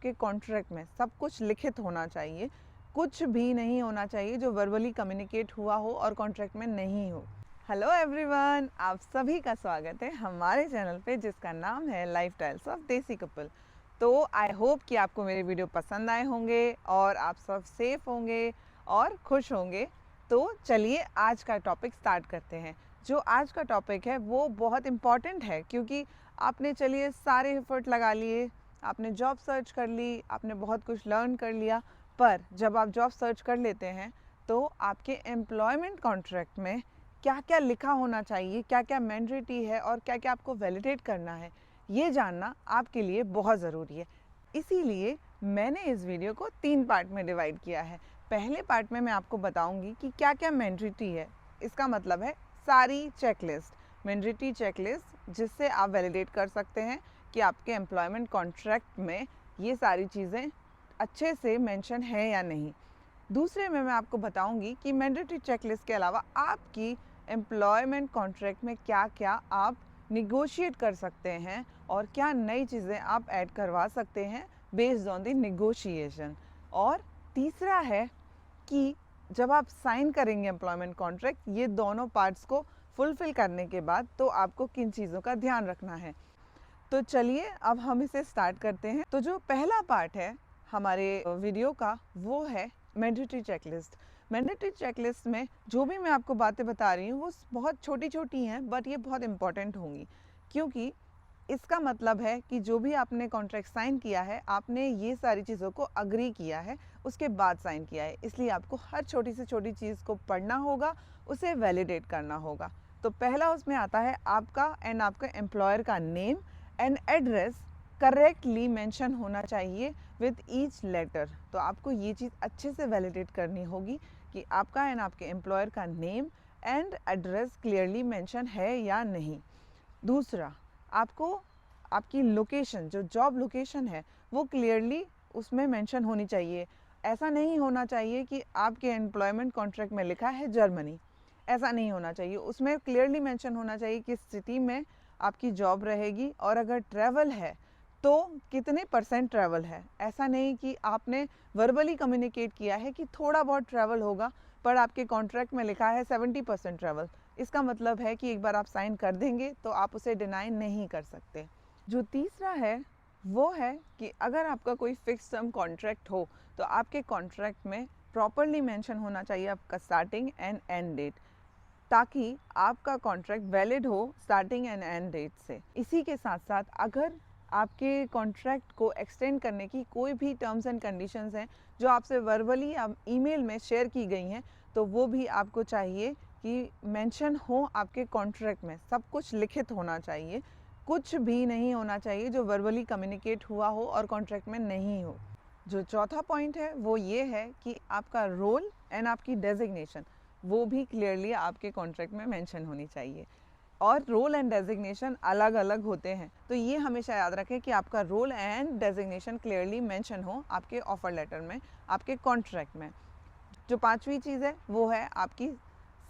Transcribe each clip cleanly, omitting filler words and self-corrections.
के कॉन्ट्रैक्ट में सब कुछ लिखित होना चाहिए, कुछ भी नहीं होना चाहिए जो वर्बली कम्युनिकेट हुआ हो और कॉन्ट्रैक्ट में नहीं हो। हेलो एवरीवन, आप सभी का स्वागत है हमारे चैनल पे जिसका नाम है लाइफस्टाइल्स ऑफ देसी कपल। तो आई होप कि आपको मेरे वीडियो पसंद आए होंगे और आप सब सेफ होंगे और खुश होंगे। तो चलिए आज का टॉपिक स्टार्ट करते हैं। जो आज का टॉपिक है वो बहुत इम्पॉर्टेंट है, क्योंकि आपने चलिए सारे एफर्ट लगा लिए, आपने जॉब सर्च कर ली, आपने बहुत कुछ लर्न कर लिया, पर जब आप जॉब सर्च कर लेते हैं तो आपके एम्प्लॉयमेंट कॉन्ट्रैक्ट में क्या क्या लिखा होना चाहिए, क्या क्या मैंडेटरी है और क्या क्या आपको वैलिडेट करना है, ये जानना आपके लिए बहुत ज़रूरी है। इसीलिए मैंने इस वीडियो को 3 पार्ट में डिवाइड किया है। पहले पार्ट में मैं आपको बताऊंगी कि क्या क्या मैंडेटरी है। इसका मतलब है सारी चेकलिस्ट, मैंडेटरी चेकलिस्ट, जिससे आप वैलिडेट कर सकते हैं कि आपके एम्प्लॉयमेंट कॉन्ट्रैक्ट में ये सारी चीज़ें अच्छे से मेंशन है या नहीं। दूसरे में मैं आपको बताऊंगी कि मैंडेटरी चेकलिस्ट के अलावा आपकी एम्प्लॉयमेंट कॉन्ट्रैक्ट में क्या क्या आप निगोशिएट कर सकते हैं और क्या नई चीज़ें आप ऐड करवा सकते हैं बेस्ड ऑन द निगोशिएशन। और तीसरा है कि जब आप साइन करेंगे एम्प्लॉयमेंट कॉन्ट्रैक्ट, ये दोनों पार्ट्स को फुलफ़िल करने के बाद तो आपको किन चीज़ों का ध्यान रखना है। तो चलिए अब हम इसे स्टार्ट करते हैं। तो जो पहला पार्ट है हमारे वीडियो का वो है मैंडेटरी चेकलिस्ट। मैंडेटरी चेकलिस्ट में जो भी मैं आपको बातें बता रही हूँ वो बहुत छोटी छोटी हैं, बट ये बहुत इंपॉर्टेंट होंगी, क्योंकि इसका मतलब है कि जो भी आपने कॉन्ट्रैक्ट साइन किया है, आपने ये सारी चीज़ों को अग्री किया है, उसके बाद साइन किया है, इसलिए आपको हर छोटी से छोटी चीज़ को पढ़ना होगा, उसे वैलिडेट करना होगा। तो पहला उसमें आता है आपका एंड आपका एम्प्लॉयर का name and address correctly mention होना चाहिए विद ईच लेटर। तो आपको ये चीज़ अच्छे से वैलिडेट करनी होगी कि आपका एंड आपके एम्प्लॉयर का name and address clearly mention है या नहीं। दूसरा, आपको आपकी लोकेशन, जो जॉब लोकेशन है, वो क्लियरली उसमें मेंशन होनी चाहिए। ऐसा नहीं होना चाहिए कि आपके एम्प्लॉयमेंट कॉन्ट्रैक्ट में लिखा है जर्मनी, ऐसा नहीं होना चाहिए। उसमें क्लियरली मेंशन होना चाहिए किस सिटी में आपकी जॉब रहेगी और अगर ट्रैवल है तो कितने % ट्रैवल है। ऐसा नहीं कि आपने वर्बली कम्युनिकेट किया है कि थोड़ा बहुत ट्रैवल होगा, पर आपके कॉन्ट्रैक्ट में लिखा है 70% ट्रैवल। इसका मतलब है कि एक बार आप साइन कर देंगे तो आप उसे डिनाई नहीं कर सकते। जो तीसरा है वो है कि अगर आपका कोई फिक्स टर्म कॉन्ट्रैक्ट हो तो आपके कॉन्ट्रैक्ट में प्रॉपरली मेंशन होना चाहिए आपका स्टार्टिंग एंड एंड डेट, ताकि आपका कॉन्ट्रैक्ट वैलिड हो स्टार्टिंग एंड एंड डेट से। इसी के साथ साथ अगर आपके कॉन्ट्रैक्ट को एक्सटेंड करने की कोई भी टर्म्स एंड कंडीशंस हैं जो आपसे वर्बली या ईमेल में शेयर की गई हैं, तो वो भी आपको चाहिए कि मेंशन हो आपके कॉन्ट्रैक्ट में। सब कुछ लिखित होना चाहिए, कुछ भी नहीं होना चाहिए जो वर्बली कम्युनिकेट हुआ हो और कॉन्ट्रैक्ट में नहीं हो। जो चौथा पॉइंट है वो ये है कि आपका रोल एंड आपकी डेजिग्नेशन, वो भी क्लियरली आपके कॉन्ट्रैक्ट में मेंशन होनी चाहिए। और रोल एंड डेजिग्नेशन अलग अलग होते हैं, तो ये हमेशा याद रखें कि आपका role and designation clearly mention हो आपके ऑफर लेटर में, आपके कॉन्ट्रैक्ट में। जो पांचवी चीज़ है वो है आपकी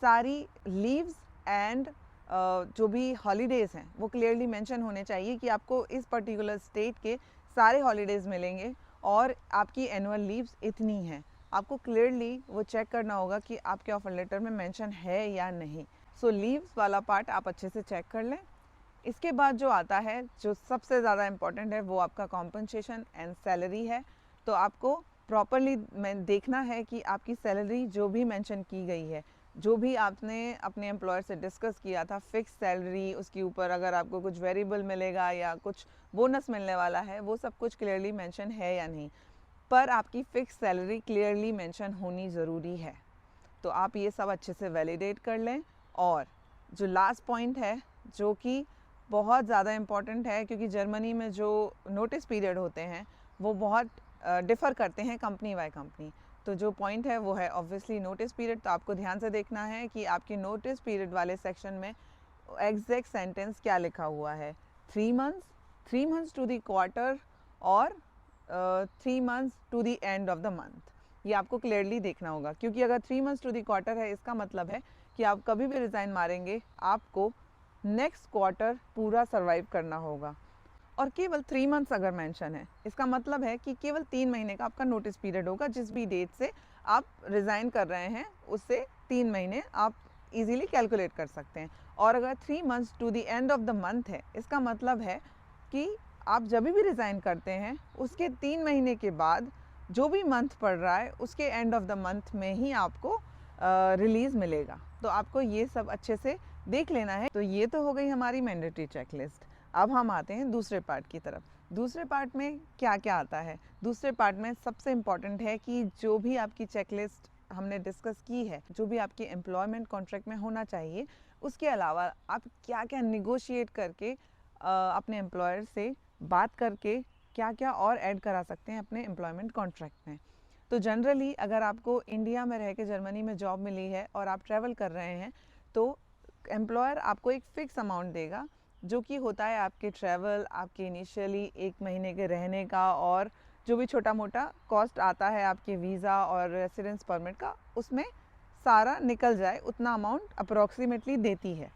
सारी लीव्स एंड जो भी हॉलीडेज़ हैं वो क्लियरली मेंशन होने चाहिए कि आपको इस पर्टिकुलर स्टेट के सारे हॉलीडेज़ मिलेंगे और आपकी एनुअल लीव्स इतनी हैं। आपको क्लियरली वो चेक करना होगा कि आपके ऑफर लेटर में मेंशन है या नहीं। सो लीव्स वाला पार्ट आप अच्छे से चेक कर लें। इसके बाद जो आता है, जो सबसे ज़्यादा इम्पॉर्टेंट है, वो आपका कॉम्पनसेशन एंड सैलरी है। तो आपको प्रॉपरली देखना है कि आपकी सैलरी जो भी मेंशन की गई है, जो भी आपने अपने एम्प्लॉयर से डिस्कस किया था, फिक्स सैलरी, उसके ऊपर अगर आपको कुछ वेरिएबल मिलेगा या कुछ बोनस मिलने वाला है, वो सब कुछ क्लियरली मेंशन है या नहीं। पर आपकी फ़िक्स सैलरी क्लियरली मेंशन होनी ज़रूरी है। तो आप ये सब अच्छे से वैलिडेट कर लें। और जो लास्ट पॉइंट है, जो कि बहुत ज़्यादा इम्पॉर्टेंट है, क्योंकि जर्मनी में जो नोटिस पीरियड होते हैं वो बहुत डिफ़र करते हैं कंपनी बाय कंपनी। तो जो पॉइंट है वो है ऑब्वियसली नोटिस पीरियड। तो आपको ध्यान से देखना है कि आपके नोटिस पीरियड वाले सेक्शन में एग्जैक्ट सेंटेंस क्या लिखा हुआ है। 3 मंथ्स टू द क्वार्टर और 3 months to the end of the month, ये आपको क्लियरली देखना होगा। क्योंकि अगर 3 मंथ्स टू द क्वार्टर है, इसका मतलब है कि आप कभी भी रिज़ाइन मारेंगे आपको नेक्स्ट क्वार्टर पूरा सर्वाइव करना होगा। और केवल 3 मंथ्स अगर मेंशन है, इसका मतलब है कि केवल 3 महीने का आपका नोटिस पीरियड होगा। जिस भी डेट से आप रिज़ाइन कर रहे हैं उससे 3 महीने आप इजीली कैलकुलेट कर सकते हैं। और अगर 3 months to the end of the month है, इसका मतलब है कि आप जब भी रिज़ाइन करते हैं उसके 3 महीने के बाद जो भी मंथ पड़ रहा है उसके एंड ऑफ द मंथ में ही आपको रिलीज़ मिलेगा। तो आपको ये सब अच्छे से देख लेना है। तो ये तो हो गई हमारी मैंडेटरी चेकलिस्ट। अब हम आते हैं दूसरे पार्ट की तरफ। दूसरे पार्ट में क्या क्या आता है? दूसरे पार्ट में सबसे इम्पॉर्टेंट है कि जो भी आपकी चेकलिस्ट हमने डिस्कस की है, जो भी आपकी एम्प्लॉयमेंट कॉन्ट्रैक्ट में होना चाहिए, उसके अलावा आप क्या क्या निगोशिएट करके अपने एम्प्लॉयर से बात करके क्या क्या और ऐड करा सकते हैं अपने एम्प्लॉयमेंट कॉन्ट्रैक्ट में। तो जनरली अगर आपको इंडिया में रह के जर्मनी में जॉब मिली है और आप ट्रैवल कर रहे हैं, तो एम्प्लॉयर आपको एक फ़िक्स अमाउंट देगा जो कि होता है आपके ट्रैवल, आपके इनिशियली 1 महीने के रहने का और जो भी छोटा मोटा कॉस्ट आता है आपके वीज़ा और रेसिडेंस परमिट का, उसमें सारा निकल जाए उतना अमाउंट अप्रॉक्सीमेटली देती है।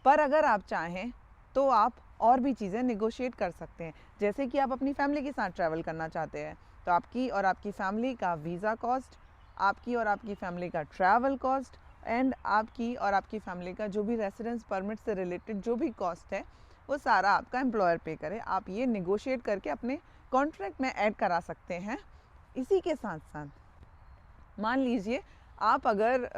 पर अगर आप चाहें तो आप और भी चीज़ें निगोशिएट कर सकते हैं। जैसे कि आप अपनी फैमिली के साथ ट्रैवल करना चाहते हैं, तो आपकी और आपकी फैमिली का वीज़ा कॉस्ट, आपकी और आपकी फैमिली का ट्रैवल कॉस्ट एंड आपकी और आपकी फैमिली का जो भी रेसिडेंस परमिट से रिलेटेड जो भी कॉस्ट है, वो सारा आपका एम्प्लॉयर पे करे। आप ये निगोशिएट करके अपने कॉन्ट्रैक्ट में ऐड करा सकते हैं। इसी के साथ साथ मान लीजिए आप अगर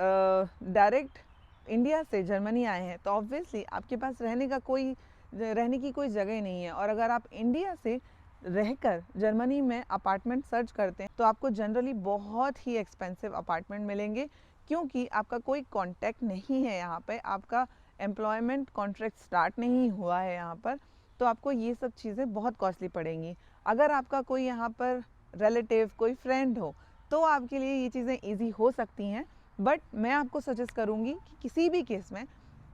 डायरेक्ट इंडिया से जर्मनी आए हैं, तो ऑब्वियसली आपके पास रहने की कोई जगह नहीं है। और अगर आप इंडिया से रहकर जर्मनी में अपार्टमेंट सर्च करते हैं, तो आपको जनरली बहुत ही एक्सपेंसिव अपार्टमेंट मिलेंगे, क्योंकि आपका कोई कॉन्टैक्ट नहीं है यहाँ पे, आपका एम्प्लॉयमेंट कॉन्ट्रैक्ट स्टार्ट नहीं हुआ है यहाँ पर। तो आपको ये सब चीज़ें बहुत कॉस्टली पड़ेंगी। अगर आपका कोई यहाँ पर रिलेटिव, कोई फ्रेंड हो, तो आपके लिए ये चीज़ें ईजी हो सकती हैं। बट मैं आपको सजेस्ट करूँगी कि किसी भी केस में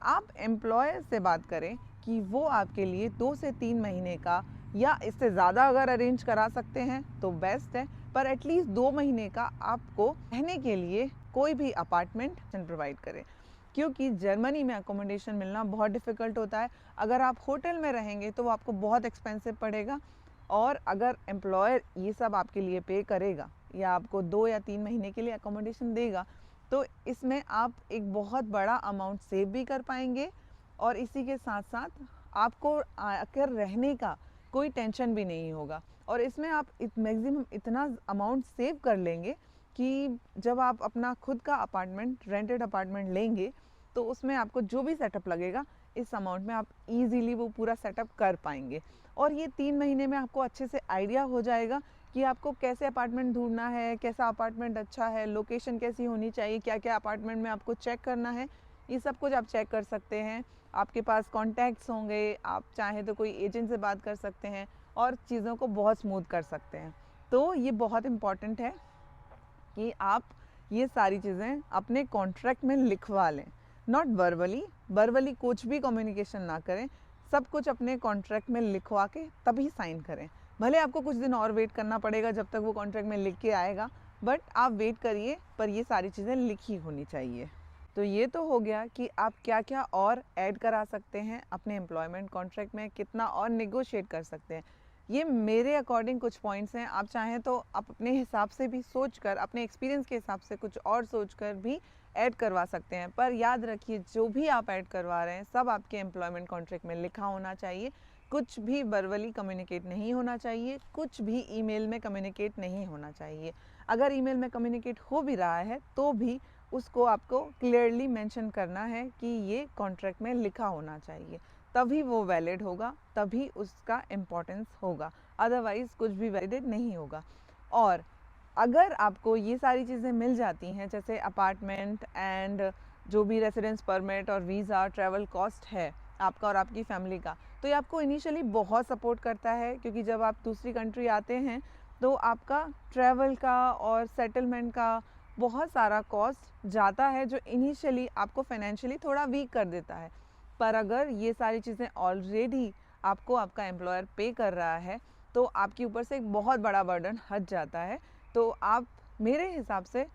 आप एम्प्लॉयर से बात करें कि वो आपके लिए 2 से 3 महीने का या इससे ज़्यादा अगर अरेंज करा सकते हैं तो बेस्ट है, पर एटलीस्ट 2 महीने का आपको रहने के लिए कोई भी अपार्टमेंट प्रोवाइड करें। क्योंकि जर्मनी में अकोमोडेशन मिलना बहुत डिफ़िकल्ट होता है। अगर आप होटल में रहेंगे तो वो आपको बहुत एक्सपेंसिव पड़ेगा, और अगर एम्प्लॉयर ये सब आपके लिए पे करेगा या आपको 2 या 3 महीने के लिए अकोमोडेशन देगा, तो इसमें आप एक बहुत बड़ा अमाउंट सेव भी कर पाएंगे, और इसी के साथ साथ आपको आकर रहने का कोई टेंशन भी नहीं होगा। और इसमें आप मैक्सिमम इतना अमाउंट सेव कर लेंगे कि जब आप अपना खुद का अपार्टमेंट, रेंटेड अपार्टमेंट लेंगे, तो उसमें आपको जो भी सेटअप लगेगा, इस अमाउंट में आप इजीली वो पूरा सेटअप कर पाएंगे। और ये 3 महीने में आपको अच्छे से आइडिया हो जाएगा कि आपको कैसे अपार्टमेंट ढूंढना है, कैसा अपार्टमेंट अच्छा है, लोकेशन कैसी होनी चाहिए, क्या क्या अपार्टमेंट में आपको चेक करना है, ये सब कुछ आप चेक कर सकते हैं। आपके पास कॉन्टैक्ट्स होंगे, आप चाहें तो कोई एजेंट से बात कर सकते हैं और चीज़ों को बहुत स्मूथ कर सकते हैं। तो ये बहुत इम्पॉर्टेंट है कि आप ये सारी चीज़ें अपने कॉन्ट्रैक्ट में लिखवा लें। नॉट वर्बली कुछ भी कम्युनिकेशन ना करें, सब कुछ अपने कॉन्ट्रैक्ट में लिखवा के तभी साइन करें। भले आपको कुछ दिन और वेट करना पड़ेगा जब तक वो कॉन्ट्रैक्ट में लिख के आएगा, बट आप वेट करिए, पर ये सारी चीज़ें लिखी होनी चाहिए। तो ये तो हो गया कि आप क्या क्या और ऐड करा सकते हैं अपने एम्प्लॉयमेंट कॉन्ट्रैक्ट में, कितना और नेगोशिएट कर सकते हैं। ये मेरे अकॉर्डिंग कुछ पॉइंट्स हैं। आप चाहें तो आप अपने हिसाब से भी सोच कर, अपने एक्सपीरियंस के हिसाब से कुछ और सोच कर भी ऐड करवा सकते हैं। पर याद रखिए, जो भी आप ऐड करवा रहे हैं सब आपके एम्प्लॉयमेंट कॉन्ट्रैक्ट में लिखा होना चाहिए। कुछ भी वर्बली कम्युनिकेट नहीं होना चाहिए, कुछ भी ईमेल में कम्युनिकेट नहीं होना चाहिए। अगर ईमेल में कम्युनिकेट हो भी रहा है तो भी उसको आपको क्लियरली मेंशन करना है कि ये कॉन्ट्रैक्ट में लिखा होना चाहिए, तभी वो वैलिड होगा, तभी उसका इम्पोर्टेंस होगा। अदरवाइज़ कुछ भी वैलिड नहीं होगा। और अगर आपको ये सारी चीज़ें मिल जाती हैं, जैसे अपार्टमेंट एंड जो भी रेसिडेंस परमिट और वीज़ा, ट्रैवल कॉस्ट है आपका और आपकी फैमिली का, तो ये आपको इनिशियली बहुत सपोर्ट करता है। क्योंकि जब आप दूसरी कंट्री आते हैं तो आपका ट्रैवल का और सेटलमेंट का बहुत सारा कॉस्ट जाता है, जो इनिशियली आपको फाइनेंशियली थोड़ा वीक कर देता है। पर अगर ये सारी चीज़ें ऑलरेडी आपको आपका एम्प्लॉयर पे कर रहा है, तो आपके ऊपर से एक बहुत बड़ा बर्डन हट जाता है। तो आप मेरे हिसाब से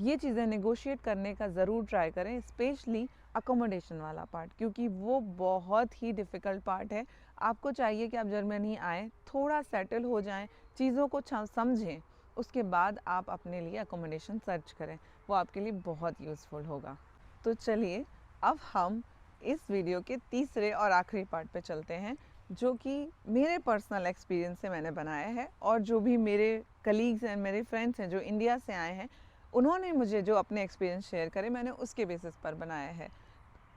ये चीज़ें नेगोशिएट करने का ज़रूर ट्राई करें, स्पेशली अकोमोडेशन वाला पार्ट, क्योंकि वो बहुत ही डिफ़िकल्ट पार्ट है। आपको चाहिए कि आप जर्मनी आएँ, थोड़ा सेटल हो जाएँ, चीज़ों को समझें, उसके बाद आप अपने लिए अकोमोडेशन सर्च करें, वो आपके लिए बहुत यूज़फुल होगा। तो चलिए अब हम इस वीडियो के तीसरे और आखिरी पार्ट पे चलते हैं, जो कि मेरे पर्सनल एक्सपीरियंस से मैंने बनाया है और जो भी मेरे कलीग्स हैं, मेरे फ्रेंड्स हैं जो इंडिया से आए हैं, उन्होंने मुझे जो अपने एक्सपीरियंस शेयर करे मैंने उसके बेसिस पर बनाया है।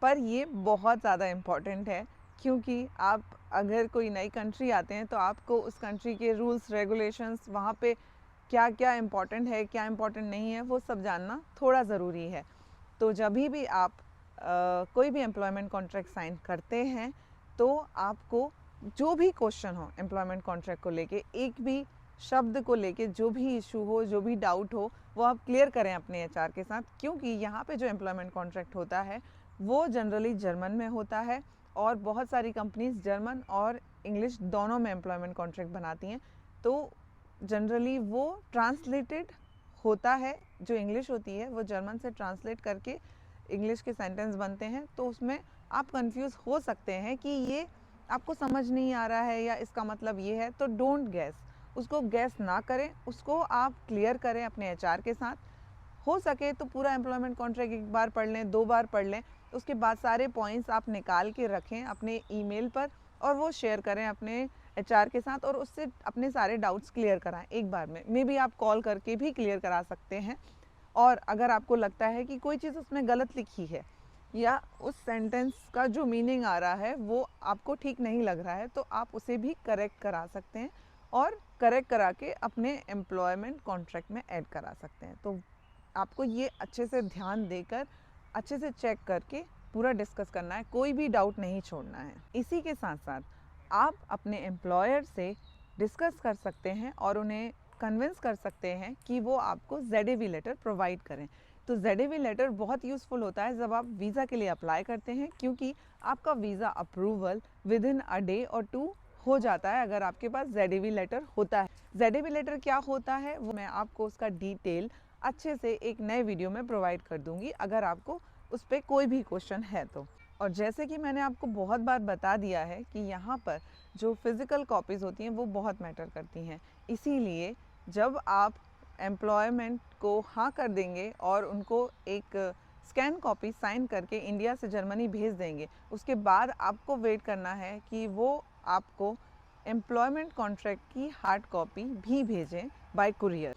पर ये बहुत ज़्यादा इम्पॉर्टेंट है, क्योंकि आप अगर कोई नई कंट्री आते हैं तो आपको उस कंट्री के रूल्स रेगुलेशंस, वहाँ पे क्या क्या इम्पॉर्टेंट है, क्या इम्पॉर्टेंट नहीं है, वो सब जानना थोड़ा ज़रूरी है। तो जब भी आप कोई भी एम्प्लॉयमेंट कॉन्ट्रैक्ट साइन करते हैं तो आपको जो भी क्वेश्चन हो एम्प्लॉयमेंट कॉन्ट्रैक्ट को लेके, एक भी शब्द को लेके जो भी इशू हो, जो भी डाउट हो, वो आप क्लियर करें अपने एचआर के साथ, क्योंकि यहाँ पे जो एम्प्लॉयमेंट कॉन्ट्रैक्ट होता है वो जनरली जर्मन में होता है और बहुत सारी कंपनीज जर्मन और इंग्लिश दोनों में एम्प्लॉयमेंट कॉन्ट्रैक्ट बनाती हैं। तो जनरली वो ट्रांसलेटेड होता है, जो इंग्लिश होती है वो जर्मन से ट्रांसलेट करके इंग्लिश के सेंटेंस बनते हैं। तो उसमें आप कंफ्यूज हो सकते हैं कि ये आपको समझ नहीं आ रहा है या इसका मतलब ये है, तो डोंट गैस, उसको गैस ना करें, उसको आप क्लियर करें अपने एचआर के साथ। हो सके तो पूरा एम्प्लॉयमेंट कॉन्ट्रैक्ट एक बार पढ़ लें, 2 बार पढ़ लें, उसके बाद सारे पॉइंट्स आप निकाल के रखें अपने ईमेल पर और वो शेयर करें अपने एचआर के साथ और उससे अपने सारे डाउट्स क्लियर कराएं एक बार में। मे बी आप कॉल करके भी क्लियर करा सकते हैं। और अगर आपको लगता है कि कोई चीज़ उसमें गलत लिखी है या उस सेंटेंस का जो मीनिंग आ रहा है वो आपको ठीक नहीं लग रहा है, तो आप उसे भी करेक्ट करा सकते हैं और करेक्ट करा के अपने एम्प्लॉयमेंट कॉन्ट्रैक्ट में ऐड करा सकते हैं। तो आपको ये अच्छे से ध्यान देकर, अच्छे से चेक करके पूरा डिस्कस करना है, कोई भी डाउट नहीं छोड़ना है। इसी के साथ साथ आप अपने एम्प्लॉयर से डिस्कस कर सकते हैं और उन्हें कन्विंस कर सकते हैं कि वो आपको ZAV लेटर प्रोवाइड करें। तो ZAV लेटर बहुत यूज़फुल होता है जब आप वीज़ा के लिए अप्लाई करते हैं, क्योंकि आपका visa approval with in a day और 2 हो जाता है अगर आपके पास ZAV लेटर होता है। ZAV लेटर क्या होता है वो मैं आपको उसका डिटेल अच्छे से एक नए वीडियो में प्रोवाइड कर दूंगी, अगर आपको उस पर कोई भी क्वेश्चन है तो। और जैसे कि मैंने आपको बहुत बार बता दिया है कि यहाँ पर जो फिज़िकल कॉपीज़ होती हैं वो बहुत मैटर करती हैं। इसीलिए जब आप एम्प्लॉयमेंट को हाँ कर देंगे और उनको एक स्कैन कॉपी साइन करके इंडिया से जर्मनी भेज देंगे, उसके बाद आपको वेट करना है कि वो आपको एम्प्लॉयमेंट कॉन्ट्रैक्ट की हार्ड कॉपी भी भेजें बाय कुरियर।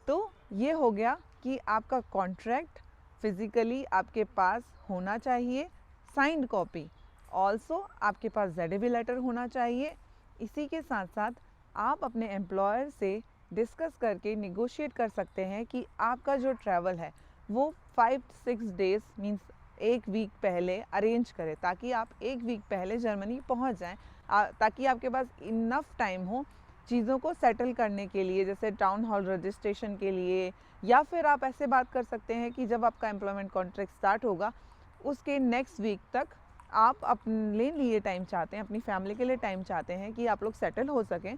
तो ये हो गया कि आपका कॉन्ट्रैक्ट फिज़िकली आपके पास होना चाहिए, साइंड कॉपी, ऑल्सो आपके पास ZAV लेटर होना चाहिए। इसी के साथ साथ आप अपने एम्प्लॉयर से डिस्कस करके निगोशिएट कर सकते हैं कि आपका जो ट्रैवल है वो 5-6 डेज़ मीन्स 1 वीक पहले अरेंज करें, ताकि आप 1 वीक पहले जर्मनी पहुंच जाएं, ताकि आपके पास इनफ टाइम हो चीज़ों को सेटल करने के लिए, जैसे टाउन हॉल रजिस्ट्रेशन के लिए। या फिर आप ऐसे बात कर सकते हैं कि जब आपका एम्प्लॉयमेंट कॉन्ट्रैक्ट स्टार्ट होगा उसके नेक्स्ट वीक तक आप अपने लिए टाइम चाहते हैं, अपनी फैमिली के लिए टाइम चाहते हैं कि आप लोग सेटल हो सकें,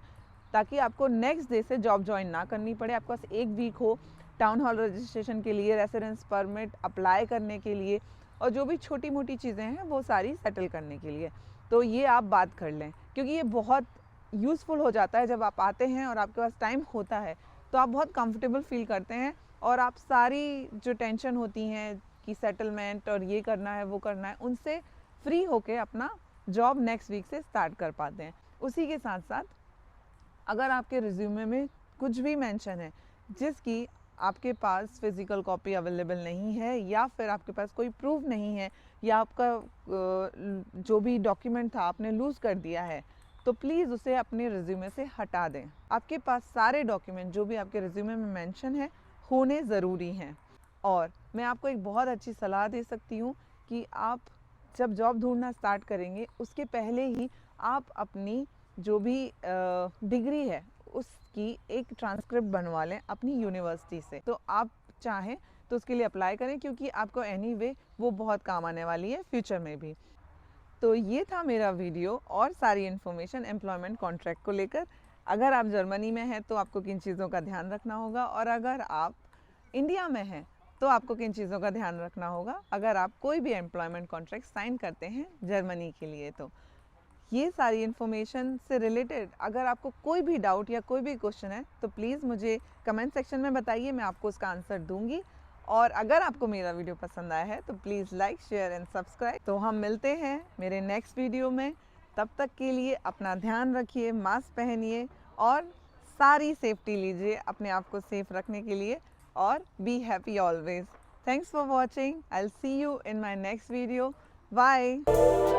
ताकि आपको नेक्स्ट डे से जॉब ज्वाइन ना करनी पड़े। आपके पास 1 वीक हो टाउन हॉल रजिस्ट्रेशन के लिए, रेसिडेंस परमिट अप्लाई करने के लिए और जो भी छोटी मोटी चीज़ें हैं वो सारी सेटल करने के लिए। तो ये आप बात कर लें, क्योंकि ये बहुत यूज़फुल हो जाता है जब आप आते हैं और आपके पास टाइम होता है, तो आप बहुत कंफर्टेबल फील करते हैं और आप सारी जो टेंशन होती हैं कि सेटलमेंट और ये करना है वो करना है, उनसे फ्री होके अपना जॉब नेक्स्ट वीक से स्टार्ट कर पाते हैं। उसी के साथ साथ अगर आपके रिज्यूमे में कुछ भी मेंशन है जिसकी आपके पास फिज़िकल कॉपी अवेलेबल नहीं है, या फिर आपके पास कोई प्रूफ नहीं है, या आपका जो भी डॉक्यूमेंट था आपने लूज़ कर दिया है, तो प्लीज़ उसे अपने रिज्यूमे से हटा दें। आपके पास सारे डॉक्यूमेंट जो भी आपके रिज्यूमे में मेंशन है होने ज़रूरी हैं। और मैं आपको एक बहुत अच्छी सलाह दे सकती हूँ कि आप जब जॉब ढूंढना स्टार्ट करेंगे उसके पहले ही आप अपनी जो भी डिग्री है उसकी एक ट्रांसक्रिप्ट बनवा लें अपनी यूनिवर्सिटी से। तो आप चाहें तो उसके लिए अप्लाई करें, क्योंकि आपको एनीवे वो बहुत काम आने वाली है फ्यूचर में भी। तो ये था मेरा वीडियो और सारी इन्फॉर्मेशन एम्प्लॉयमेंट कॉन्ट्रैक्ट को लेकर। अगर आप जर्मनी में हैं तो आपको किन चीज़ों का ध्यान रखना होगा, और अगर आप इंडिया में हैं तो आपको किन चीज़ों का ध्यान रखना होगा अगर आप कोई भी एम्प्लॉयमेंट कॉन्ट्रैक्ट साइन करते हैं जर्मनी के लिए। तो ये सारी इन्फॉर्मेशन से रिलेटेड अगर आपको कोई भी डाउट या कोई भी क्वेश्चन है तो प्लीज़ मुझे कमेंट सेक्शन में बताइए, मैं आपको उसका आंसर दूंगी। और अगर आपको मेरा वीडियो पसंद आया है तो please like, share and subscribe. तो हम मिलते हैं मेरे नेक्स्ट वीडियो में। तब तक के लिए अपना ध्यान रखिए, मास्क पहनिए और सारी सेफ्टी लीजिए अपने आप को सेफ रखने के लिए। और be happy always. Thanks for watching. I will see you in my next video. Bye.